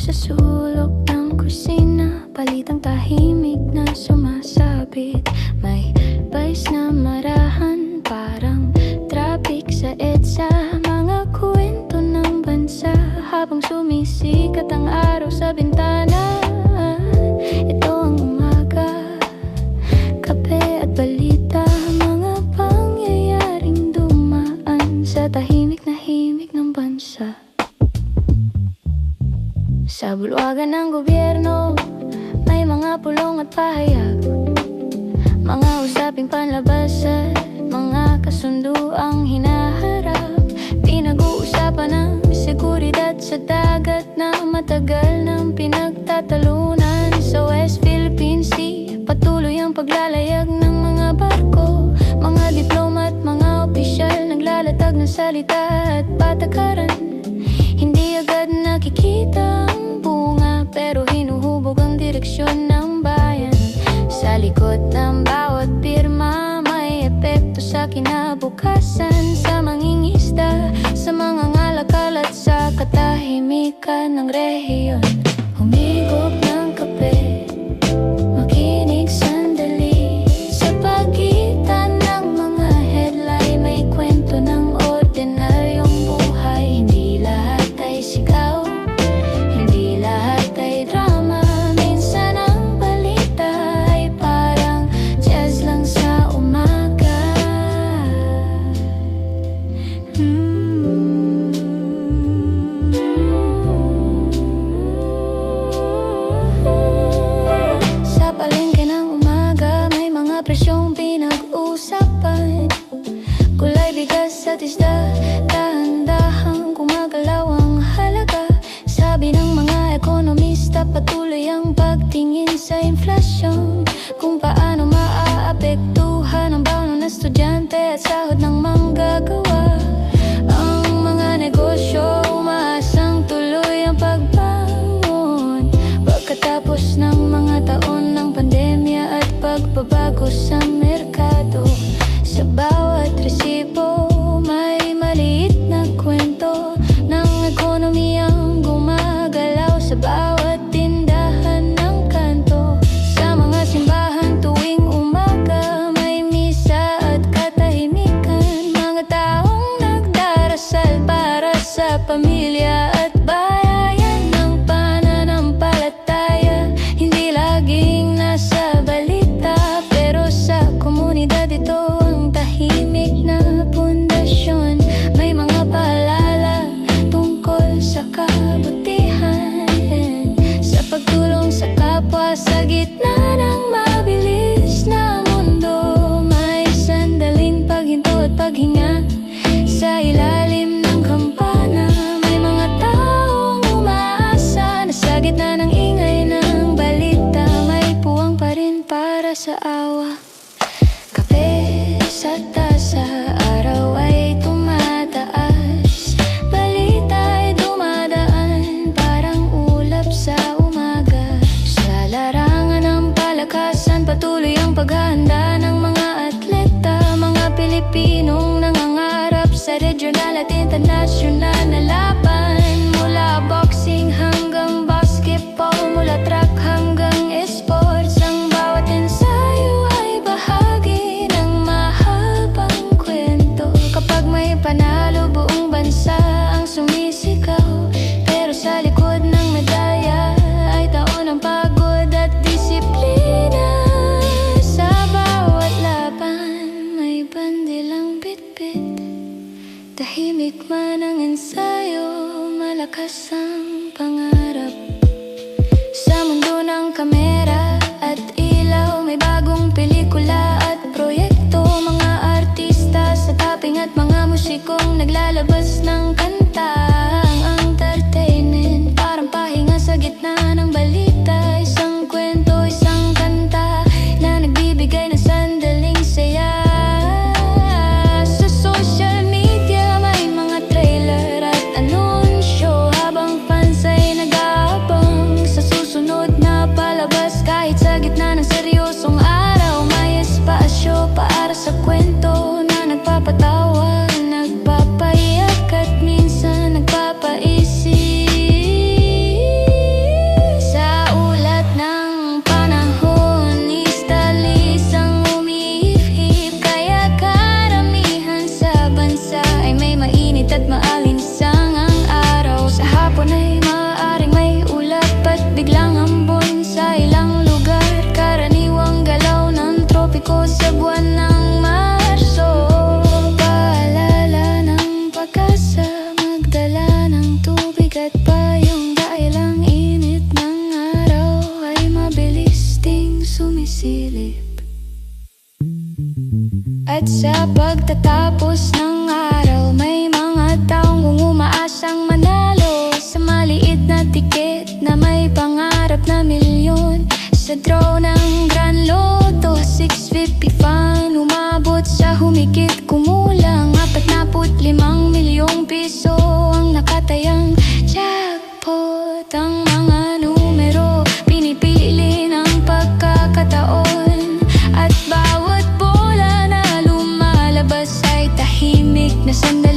sa sulok ng kusina, balitang tahimik na sumasabit. May vice na marahan, parang traffic sa EDSA. Mga kwento ng bansa habang sumisikat ang araw sa bintana. Ito ang umaga, kape at balita, mga pangyayaring dumaan sa tahimik na himig ng bansa. Sa bulwagan ng gobyerno, may mga pulong at pahayag, mga usaping panlabas at mga kasunduang hinaharap. Pinag-uusapan ang seguridad sa dagat na matagal nang pinagtatalunan. Sa West Philippine Sea, patuloy ang paglalayag ng mga barko. Mga diplomat, mga opisyal naglalatag ng salita at patakaran. Hindi agad nakikita ang bunga, pero hinuhubog ang direksyon ng bayan. Sa likod ng bawat pirma, may epekto sa kinabukasan. Sa mangingisda, sa mga ngalakal at sa katahimikan ng rehiyon. Humigop ng kape, makinig sandali. Sa pagitan ng mga headline, may kwento ng ordinaryong buhay. Hindi lahat ay sigaw, hindi lahat ay drama. Minsan ang balita ay parang jazz lang sa umaga. Sa palengke ng umaga, may mga presyong pinag-usapan. Kulay bigas at isda, dahan-dahang gumagalaw ang halaga. Sabi ng mga ekonomista, patuloy ang pagtingin sa inflasyon, kung paano maaapektuhan ang bono ng estudyante at sahod ng manggagawa. Ang mga negosyo umaasang tuloy ang pagbangon pagkatapos ng mga taon ng pandemya at pagbabago sa merkado. Sa bawat resibo, may maliit na kwento ng ekonomiyang gumagalaw. Sa bawat tindahan ng kanto, sa mga simbahan tuwing umaga, may misa at katahimikan. Mga taong nagdarasal para sa pamilya at bayan ng pananampalataya. Hindi laging nasa balita, pero sa komunidad ito ang tahimik na pundasyon. May mga paalala tungkol sa kabutihan, sa pagtulong sa kapwa sa gitna ng mabilis na mundo. May sandaling paghinto at paghinga sa ilalim ng kampana. May mga taong umaasa na sa gitna ng ingay ng balita, may puwang pa rin para sa awa. Kape sa tasa, araw ay tumataas, balita ay dumadaan, parang ulap sa umaga. Sa larangan ng palakasan, patuloy ang paghahanda ng mga atleta. Mga Pilipinong nangangarap sa regional at internasyonal na laban. Mula boxing hanggang basketball, mula track hanggang esports, ang bawat ensayo ay bahagi ng mahabang kwento. Kapag may panalo, buong bansa ang sumisigaw, pero sa likod ng medalya ay taon ng pagod at disiplina. Sa bawat laban, may bandilang bitbit. Tahimik man ang ensayo, malakas ang pangarap. Sa mundo ng kamera at ilaw, may bagong pelikula at proyekto. Mga artista sa tapping at mga musikong naglalabas ng kanta. Ang entertainment, parang pahinga sa gitna ng balita. Isang kwento, isang kanta na nagbibigay ng sandaling saya. Sa social media, may mga trailer at anunsyo, habang fans ay nag-aabang sa susunod na palabas. Kahit sa gitna ng seryosong araw, may espasyo para sa kwento na nagpapatawa, nagpapayak at minsan nagpapaisip. Nag-withdraw ng Grand Lotto 650 fan, umabot sa humigit kumulang 45 milyong piso ang nakatayang jackpot. Ang mga numero pinipili ng pagkakataon, at bawat bola na lumalabas ay tahimik na sandali.